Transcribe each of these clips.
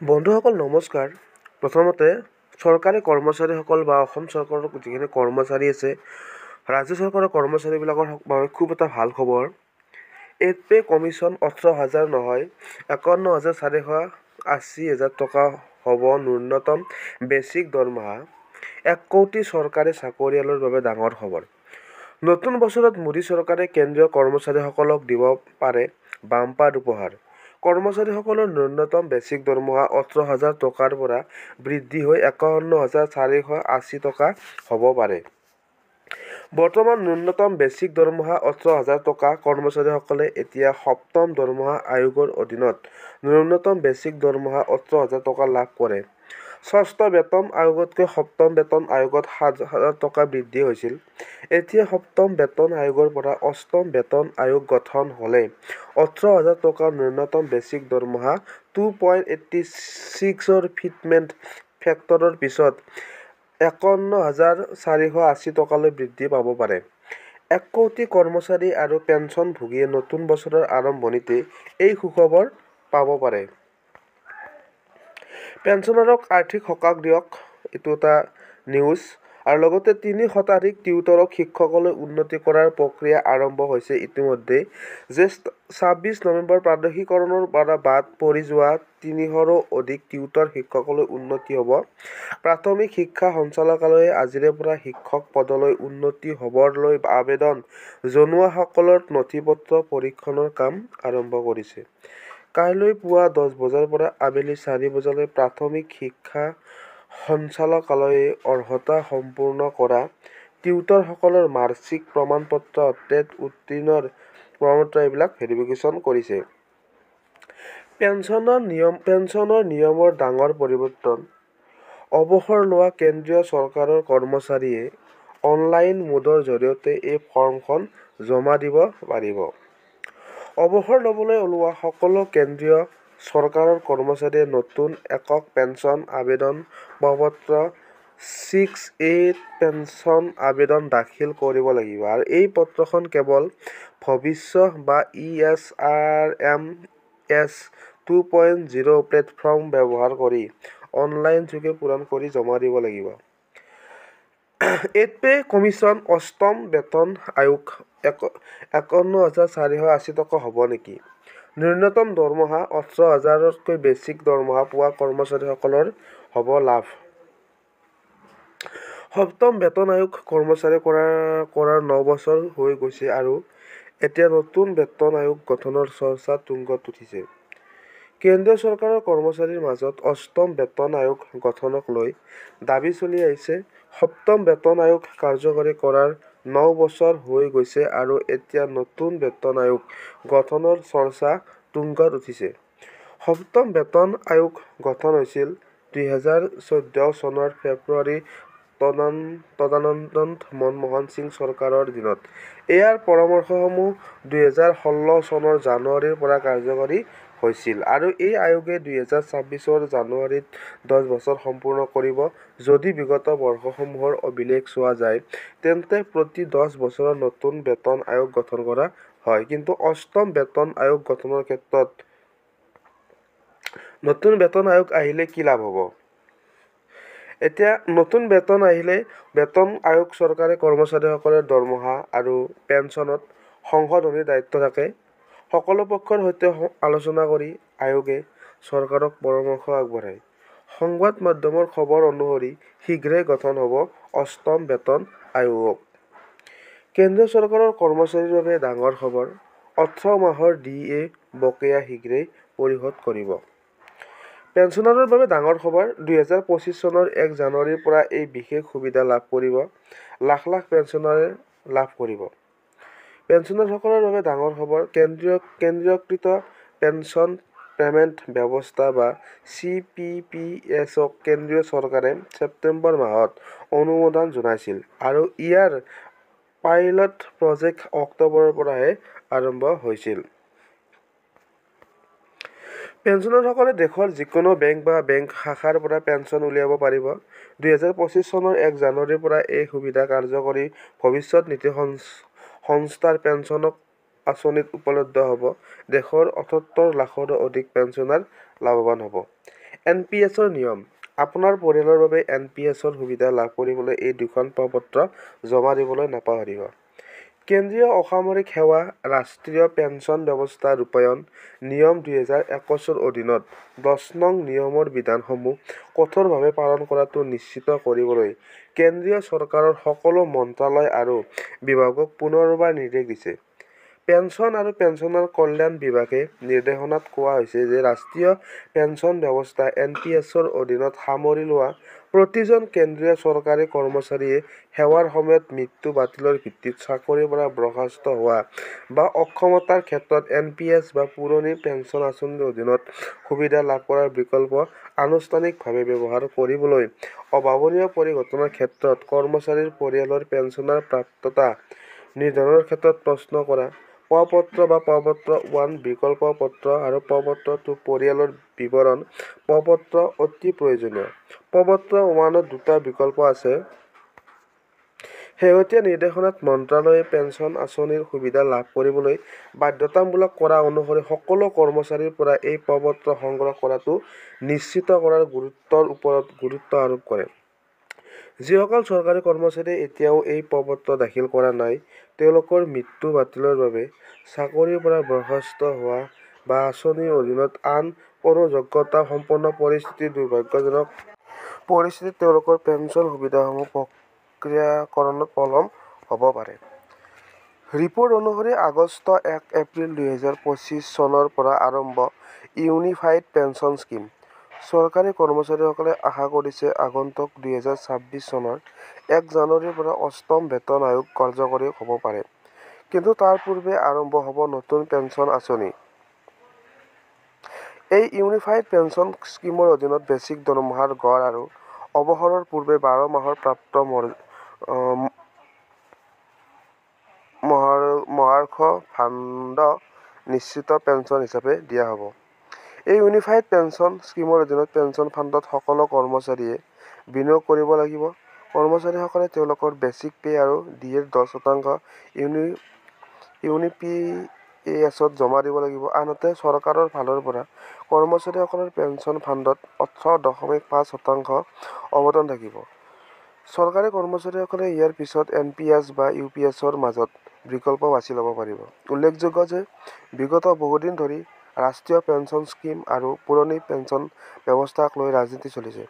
বন্ধুসকল নমস্কাৰ। প্ৰথমতে চৰকাৰী কৰ্মচাৰীসকল বা অসম চৰকাৰৰ যিখিনি কৰ্মচাৰী আছে, ৰাজ্য চৰকাৰৰ কৰ্মচাৰীবিলাকৰ বাবে খুব এটা ভাল খবৰ। 8 পে কমিশ্যন 18,000 নহয় 51,480 টকা হ'ব ন্যূনতম বেচিক দৰমহা। 1 কোটি চৰকাৰী চাকৰিয়ালৰ বাবে ডাঙৰ খবৰ। নতুন বছৰত মোদী চৰকাৰে কেন্দ্ৰীয় কৰ্মচাৰীসকলক দিব পাৰে বাম্পাৰ উপহাৰ। কৰ্মচাৰীসকলৰ ন্যূনতম বেচিক দৰমহা 18,000 টকাৰ পৰা বৃদ্ধি হৈ 51,480 টকা হ'ব পাৰে। বৰ্তমান ন্যূনতম বেচিক দৰমহা 18,000 টকা। কৰ্মচাৰীসকলে এতিয়া সপ্তম দৰমহা আয়োগৰ অধীনত ন্যূনতম বেচিক দৰমহা 18,000 টকা লাভ কৰে। ষষ্ঠ বেতন আয়োগতকৈ সপ্তম বেতন আয়োগত 7,000 টকা বৃদ্ধি হৈছিল। এতিয়া সপ্তম বেতন আয়োগৰ পৰা অষ্টম বেতন আয়োগ গঠন হ'লে 18,000 টকা ন্যূনতম বেচিক দৰমহা 2.86ৰ ফিটমেণ্ট ফেক্টৰৰ পিছত 51,480 টকালৈ বৃদ্ধি পাব পাৰে। 1 কোটি কৰ্মচাৰী আৰু পেঞ্চনভোগীয়ে নতুন বছৰৰ আৰম্ভণিতে এই সুখবৰ পাব পাৰে। পেঞ্চনাৰক আৰ্থিক সকাহ দিয়ক, এইটো এটা নিউজ। আৰু লগতে 3% টিউটৰক শিক্ষকলৈ উন্নতি কৰাৰ প্ৰক্ৰিয়া আৰম্ভ হৈছে ইতিমধ্যে। যে 26 নৱেম্বৰ প্ৰাদেশিকৰণৰ পৰা বাদ পৰি যোৱা 300ৰো অধিক টিউটৰ শিক্ষকলৈ উন্নতি হ'ব। প্ৰাথমিক শিক্ষা সঞ্চালকালয়ে আজিৰে পৰা শিক্ষক পদলৈ উন্নতি হ'বলৈ আবেদন জনোৱাসকলৰ নথিপত্ৰ পৰীক্ষণৰ কাম আৰম্ভ কৰিছে। কাইলৈ পুৱা 10 বজাৰ পৰা আবেলি 4 বজালৈ প্ৰাথমিক শিক্ষা সঞ্চালকালয়ে অৰ্হতা সম্পূৰ্ণ কৰা টিউটৰসকলৰ মাৰ্কশ্বিট প্ৰমাণপত্ৰ টেট উত্তীৰ্ণৰ প্ৰমাণপত্ৰ এইবিলাক ভেৰিফিকেশ্যন কৰিছে। পেঞ্চনৰ নিয়মৰ ডাঙৰ পৰিৱৰ্তন। অৱসৰ লোৱা কেন্দ্ৰীয় চৰকাৰৰ কৰ্মচাৰীয়ে অনলাইন মোডৰ জৰিয়তে এই ফৰ্মখন জমা দিব পাৰিব। অৱসৰ ল'বলৈ ওলোৱা সকলো কেন্দ্ৰীয় চৰকাৰৰ কৰ্মচাৰীয়ে নতুন একক পেঞ্চন আবেদন প্ৰপত্ৰ 6A পেঞ্চন আবেদন দাখিল কৰিব লাগিব। আৰু এই পত্ৰখন কেৱল ভৱিষ্য বা ESRMS 2.0 প্লেটফৰ্ম ব্যৱহাৰ কৰি অনলাইন যোগে পূৰণ কৰি জমা দিব লাগিব। 8 পে কমিশ্যন অষ্টম বেতন আয়োগ 51,480 টকা হ'ব নেকি? ন্যূনতম দৰমহা 18,000তকৈ বেছিক দৰমহা পোৱা কৰ্মচাৰীসকলৰ হ'ব লাভ। সপ্তম বেতন আয়োগ কৰ্মচাৰী কৰাৰ 9 বছৰ হৈ গৈছে আৰু এতিয়া নতুন বেতন আয়োগ গঠনৰ চৰ্চা তুংগত উঠিছে। কেন্দ্ৰীয় চৰকাৰৰ কৰ্মচাৰীৰ মাজত অষ্টম বেতন আয়োগ গঠনক লৈ দাবী চলি আহিছে। সপ্তম বেতন আয়োগ কাৰ্যকৰী কৰাৰ 9 বছৰ হৈ গৈছে আৰু এতিয়া নতুন বেতন আয়োগ গঠনৰ চৰ্চা তুংগত উঠিছে। সপ্তম বেতন আয়োগ গঠন হৈছিল 2014 চনৰ ফেব্ৰুৱাৰীত তদানীন্তন মনমোহন সিং চৰকাৰৰ দিনত। ইয়াৰ পৰামৰ্শসমূহ 2016 চনৰ জানুৱাৰীৰ পৰা কাৰ্যকৰী হৈছিল আৰু এই আয়োগে 2026 জানুৱাৰীত 10 বছৰ সম্পূৰ্ণ কৰিব। যদি বিগত বৰ্ষসমূহৰ অভিলেখ চোৱা যায় তেন্তে প্ৰতি 10 বছৰত নতুন বেতন আয়োগ গঠন কৰা হয়। কিন্তু অষ্টম বেতন আয়োগ গঠনৰ ক্ষেত্ৰত নতুন বেতন আয়োগ আহিলে কি লাভ হ'ব? এতিয়া নতুন বেতন আয়োগ চৰকাৰী কৰ্মচাৰীসকলৰ দৰমহা আৰু পেঞ্চনত সংশোধনীৰ দায়িত্ব থাকে। সকলো পক্ষৰ সৈতে আলোচনা কৰি আয়োগে চৰকাৰক পৰামৰ্শ আগবঢ়ায়। সংবাদ মাধ্যমৰ খবৰ অনুসৰি শীঘ্ৰেই গঠন হ'ব অষ্টম বেতন আয়োগ। কেন্দ্ৰীয় চৰকাৰৰ কৰ্মচাৰীৰ বাবে ডাঙৰ খবৰ। 18 মাহৰ DA বকেয়া শীঘ্ৰেই পৰিশোধ কৰিব। পেঞ্চনাৰৰ বাবে ডাঙৰ খবৰ। 2025 চনৰ 1 জানুৱাৰীৰ পৰা এই বিশেষ সুবিধা লাভ কৰিব লাখ লাখ পেঞ্চনাৰে লাভ কৰিব। পেঞ্চনাৰসকলৰ বাবে ডাঙৰ খবৰ। কেন্দ্ৰীয়কৃত পেঞ্চন পেমেণ্ট ব্যৱস্থা বা CPPSক কেন্দ্ৰীয় চৰকাৰে ছেপ্টেম্বৰ মাহত অনুমোদন জনাইছিল আৰু ইয়াৰ পাইলট প্ৰজেক্ট অক্টোবৰৰ পৰাহে আৰম্ভ হৈছিল। পেঞ্চনাৰসকলে দেশৰ যিকোনো বেংক বা বেংক শাখাৰ পৰা পেঞ্চন উলিয়াব পাৰিব। 2025 চনৰ 1 জানুৱাৰীৰ পৰা এই সুবিধা কাৰ্যকৰী। ভৱিষ্যত নিধি সংস্থাৰ পেঞ্চন আঁচনিত উপলব্ধ হ'ব। দেশৰ 78 লাখৰো অধিক পেঞ্চনাৰ লাভৱান হ'ব। NPS-ৰ নিয়ম। আপোনাৰ পৰিয়ালৰ বাবে NPS-ৰ সুবিধা লাভ কৰিবলৈ এই দুখন প্ৰপত্ৰ জমা দিবলৈ নাপাহৰিব। কেন্দ্ৰীয় অসামৰিক সেৱা ৰাষ্ট্ৰীয় পেন্সন ব্যৱস্থা ৰূপায়ণ নিয়ম 2021-ৰ অধীনত 10 নং নিয়মৰ বিধানসমূহ কঠোৰভাৱে পালন কৰাটো নিশ্চিত কৰিবলৈ কেন্দ্ৰীয় চৰকাৰৰ সকলো মন্ত্ৰালয় আৰু বিভাগক পুনৰবাৰ নিৰ্দেশ দিছে। পেন্সন আৰু পেন্সনাৰ কল্যাণ বিভাগে নিৰ্দেশনাত কোৱা হৈছে যে ৰাষ্ট্ৰীয় পেন্সন ব্যৱস্থা NPS-ৰ অধীনত সামৰি লোৱা প্ৰতিজন কেন্দ্ৰীয় চৰকাৰী কৰ্মচাৰীয়ে সেৱাৰ সময়ত মৃত্যু বাতিলৰ ভিত্তিত চাকৰিৰ পৰা বৰ্খাস্ত হোৱা বা অক্ষমতাৰ ক্ষেত্ৰত NPS বা পুৰণি পেন্সন আঁচনিৰ অধীনত সুবিধা লাভ কৰাৰ বিকল্প আনুষ্ঠানিকভাৱে ব্যৱহাৰ কৰিবলৈ অভাৱনীয় পৰিঘটনাৰ ক্ষেত্ৰত কৰ্মচাৰীৰ পৰিয়ালৰ পেন্সনৰ প্ৰাপ্যতা নিৰ্ধাৰণৰ ক্ষেত্ৰত প্ৰশ্ন কৰা প্ৰপত্ৰ বা প্ৰপত্ৰ 1 বিকল্প পত্ৰ আৰু প্ৰপত্ৰ 2 পৰিয়ালৰ বিৱৰণ প্ৰপত্ৰ অতি প্ৰয়োজনীয়। প্ৰপত্ৰ 1ত দুটা বিকল্প আছে। শেহতীয়া নিৰ্দেশনাত মন্ত্ৰালয়ে পেন্সন আঁচনিৰ সুবিধা লাভ কৰিবলৈ বাধ্যতামূলক কৰা অনুসৰি সকলো কৰ্মচাৰীৰ পৰা এই প্ৰপত্ৰ সংগ্ৰহ কৰাটো নিশ্চিত কৰাৰ গুৰুত্বৰ ওপৰত গুৰুত্ব আৰোপ কৰে। যিসকল চৰকাৰী কৰ্মচাৰীয়ে এতিয়াও এই প্ৰপত্ৰ দাখিল কৰা নাই, তেওঁলোকৰ মৃত্যু বাতিলৰ বাবে, চাকৰিৰ পৰা বৰ্খাস্ত হোৱা বা আঁচনিৰ অধীনত আন কোনো যোগ্যতা সম্পন্ন পৰিস্থিতি দুৰ্ভাগ্যজনক পৰিস্থিতিত তেওঁলোকৰ পেন্সন সুবিধাসমূহ প্ৰক্ৰিয়াকৰণত পলম হ'ব পাৰে। ৰিপৰ্ট অনুসৰি আগষ্ট 1 এপ্ৰিল 2025 চনৰ পৰা আৰম্ভ ইউনিফাইড পেন্সন স্কিম। চৰকাৰী কৰ্মচাৰীসকলে আশা কৰিছে আগন্তুক 2026 চনৰ 1 জানুৱাৰীৰ পৰা অষ্টম বেতন আয়োগ কাৰ্যকৰী হ'ব পাৰে। কিন্তু তাৰ পূৰ্বে আৰম্ভ হ'ব নতুন পেন্সন আঁচনি। এই ইউনিফাইড পেন্সন স্কিমৰ অধীনত বেছিক দৰমহাৰ গড় আৰু অৱসৰৰ পূৰ্বে 12 মাহৰ প্ৰাপ্ত মহাৰ্ঘ ফাণ্ড নিশ্চিত পেন্সন হিচাপে দিয়া হ'ব। এই ইউনিফাইড পেন্সন স্কিমৰ অধীনত পেন্সন ফাণ্ডত সকলো কৰ্মচাৰীয়ে বিনিয়োগ কৰিব লাগিব। কৰ্মচাৰীসকলে তেওঁলোকৰ বেছিক পে আৰু ডিএৰ 10% ইউনিপিএছত জমা দিব লাগিব। আনহাতে চৰকাৰৰ ফালৰ পৰা কৰ্মচাৰীসকলৰ পেন্সন ফাণ্ডত 18.5% অৱদান থাকিব। চৰকাৰী কৰ্মচাৰীসকলে ইয়াৰ পিছত NPS বা UPSৰ মাজত বিকল্প বাছি ল'ব পাৰিব। উল্লেখযোগ্য যে বিগত বহুদিন ধৰি ৰাষ্ট্ৰীয় পেন্সন স্কিম আৰু পুৰণি পেন্সন ব্যৱস্থাক লৈ ৰাজনীতি চলিছে।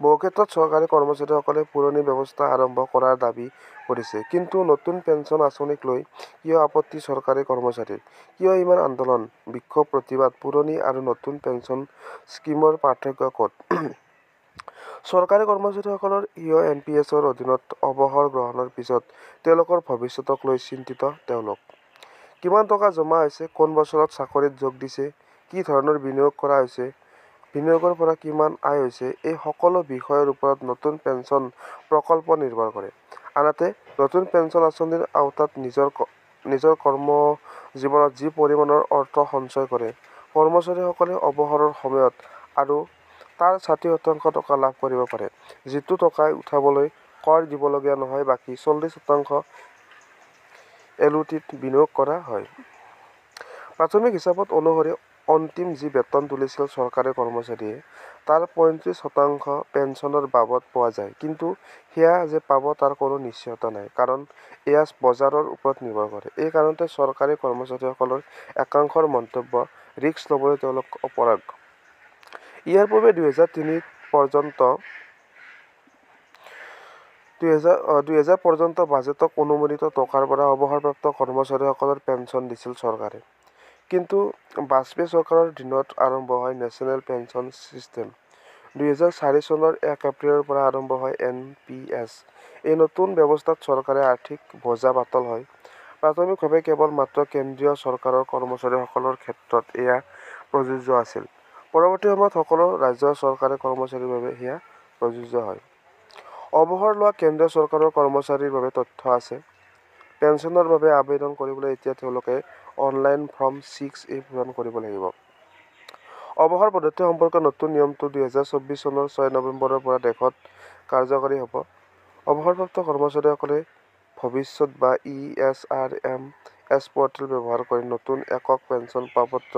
বহুক্ষেত্ৰত চৰকাৰী কৰ্মচাৰীসকলে পুৰণি ব্যৱস্থা আৰম্ভ কৰাৰ দাবী কৰিছে। কিন্তু নতুন পেন্সন আঁচনিক লৈ কিয় আপত্তি চৰকাৰী কৰ্মচাৰীৰ? কিয় ইমান আন্দোলন, বিক্ষোভ প্ৰতিবাদ? পুৰণি আৰু নতুন পেন্সন স্কিমৰ পাৰ্থক্য ক'ত? চৰকাৰী কৰ্মচাৰীসকলৰ কিয় NPSৰ অধীনত অৱসৰ গ্ৰহণৰ পিছত তেওঁলোকৰ ভৱিষ্যতক লৈ চিন্তিত তেওঁলোক? কিমান টকা জমা হৈছে? কোন বছৰত চাকৰিত যোগ দিছে? কি ধৰণৰ বিনিয়োগ কৰা হৈছে? বিনিয়োগৰ পৰা কিমান আয় হৈছে? এই সকলো বিষয়ৰ ওপৰত নতুন পেন্সন প্ৰকল্প নিৰ্ভৰ কৰে। আনহাতে নতুন পেন্সন আঁচনিৰ আওতাত নিজৰ কৰ্মজীৱনত যি পৰিমাণৰ অৰ্থ সঞ্চয় কৰে, কৰ্মচাৰীসকলে অৱসৰৰ সময়ত আৰু তাৰ 60% টকা লাভ কৰিব পাৰে, যিটো টকাই উঠাবলৈ কৰ দিবলগীয়া নহয়। বাকী 40% এলুটিত বিনিয়োগ কৰা হয়। প্ৰাথমিক হিচাপত অনুসৰি অন্তিম যি বেতন তুলিছিল চৰকাৰী কৰ্মচাৰীয়ে, তাৰ 35% পেন্সনৰ বাবদ পোৱা যায়। কিন্তু সেয়া যে পাব তাৰ কোনো নিশ্চয়তা নাই, কাৰণ এয়া বজাৰৰ ওপৰত নিৰ্ভৰ কৰে। এই কাৰণতে চৰকাৰী কৰ্মচাৰীসকলৰ একাংশৰ মন্তব্য, ৰিস্ক ল'বলৈ তেওঁলোক অপাৰগ। ইয়াৰ পূৰ্বে 2003 পৰ্যন্ত বাজেটক অনুমোদিত টকাৰ পৰা অৱসৰপ্ৰাপ্ত কৰ্মচাৰীসকলৰ পেন্সন দিছিল চৰকাৰে। কিন্তু বাজপেয়ী চৰকাৰৰ দিনত আৰম্ভ হয় নেচনেল পেন্সন চিষ্টেম। 2004 চনৰ 1 এপ্ৰিলৰ পৰা আৰম্ভ হয় NPS। এই নতুন ব্যৱস্থাত চৰকাৰৰ আৰ্থিক বোজা পাতল হয়। প্ৰাথমিকভাৱে কেৱল মাত্ৰ কেন্দ্ৰীয় চৰকাৰৰ কৰ্মচাৰীসকলৰ ক্ষেত্ৰত এয়া প্ৰযোজ্য আছিল। পৰৱৰ্তী সময়ত সকলো ৰাজ্য চৰকাৰী কৰ্মচাৰীৰ বাবে সেয়া প্ৰযোজ্য হয়। অৱসৰ লোৱা কেন্দ্ৰীয় চৰকাৰৰ কৰ্মচাৰীৰ বাবে তথ্য আছে। পেন্সনৰ বাবে আবেদন কৰিবলৈ এতিয়া তেওঁলোকে অনলাইন ফৰ্ম 6A পূৰণ কৰিব লাগিব। অৱসৰ পদ্ধতি সম্পৰ্কীয় নতুন নিয়মটো 2024 চনৰ 6 নৱেম্বৰৰ পৰা দেশত কাৰ্যকৰী হ'ব। অৱসৰপ্ৰাপ্ত কৰ্মচাৰীসকলে ভৱিষ্যত বা ESRMS প'ৰ্টেল ব্যৱহাৰ কৰি নতুন একক পেন্সন প্ৰপত্ৰ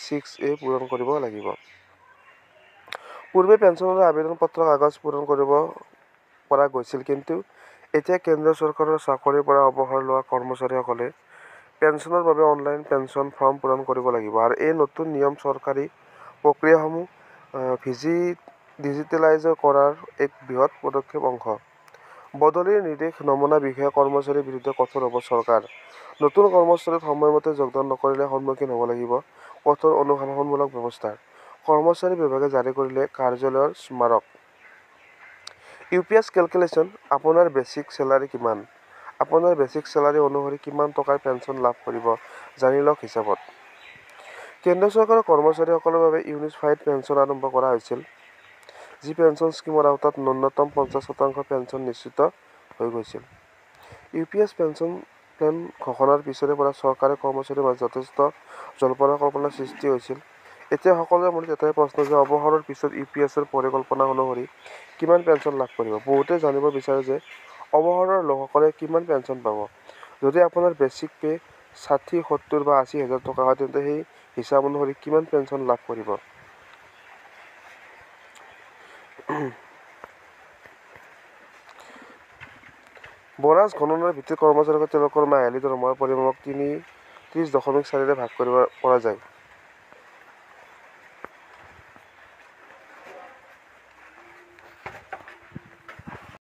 6A পূৰণ কৰিব লাগিব। পূৰ্বে পেঞ্চনৰ আবেদন পত্ৰ কাগজ পূৰণ কৰিব পৰা গৈছিল, কিন্তু এতিয়া কেন্দ্ৰীয় চৰকাৰৰ চাকৰিৰ পৰা অৱসৰ লোৱা কৰ্মচাৰীসকলে পেঞ্চনৰ বাবে অনলাইন পেঞ্চন ফৰ্ম পূৰণ কৰিব লাগিব। আৰু এই নতুন নিয়ম চৰকাৰী প্ৰক্ৰিয়াসমূহ ডিজিটেলাইজ কৰাৰ এক বৃহৎ পদক্ষেপ অংশ। বদলিৰ নিৰ্দেশ নমনা বিষয়া কৰ্মচাৰীৰ বিৰুদ্ধে কঠোৰ হ'ব চৰকাৰ। নতুন কৰ্মস্থলীত সময়মতে যোগদান নকৰিলে সন্মুখীন হ'ব লাগিব কঠোৰ অনুশাসনমূলক ব্যৱস্থাৰ। কৰ্মচাৰী বিভাগে জাৰি কৰিলে কাৰ্যালয়ৰ স্মাৰক। UPS calculation. আপোনাৰ বেচিক চেলাৰী কিমান? আপোনাৰ বেচিক চেলাৰী অনুসৰি কিমান টকাৰ পেঞ্চন লাভ কৰিব জানি লওক হিচাপত। কেন্দ্ৰীয় চৰকাৰৰ কৰ্মচাৰীসকলৰ বাবে ইউনিফাইড পেঞ্চন আৰম্ভ কৰা হৈছিল, যি পেঞ্চন স্কিমৰ আওতাত ন্যূনতম 50% পেঞ্চন নিশ্চিত হৈ গৈছিল। UPS পেঞ্চন প্লেন ঘোষণাৰ পিছৰে পৰা চৰকাৰী কৰ্মচাৰীৰ মাজত যথেষ্ট জল্পনা কল্পনাৰ সৃষ্টি হৈছিল। এতিয়া সকলোৰে মনত এটাই প্ৰশ্ন যে অৱসৰৰ পিছত UPSৰ পৰিকল্পনা অনুসৰি কিমান পেঞ্চন লাভ কৰিব। বহুতে জানিব বিচাৰে যে অৱসৰৰ লোকসকলে কিমান পেঞ্চন পাব। যদি আপোনাৰ বেচিক পে 60, 70 বা 80 হাজাৰ টকা হয়, তেন্তে সেই হিচাপ অনুসৰি কিমান পেঞ্চন লাভ কৰিব। বনাছ গণনাৰ ভিত্তিত কৰ্মচাৰীক তেওঁলোকৰ মাহিলী দৰমহাৰ পৰিমাণক 30.4ৰে ভাগ কৰিব পৰা যায়।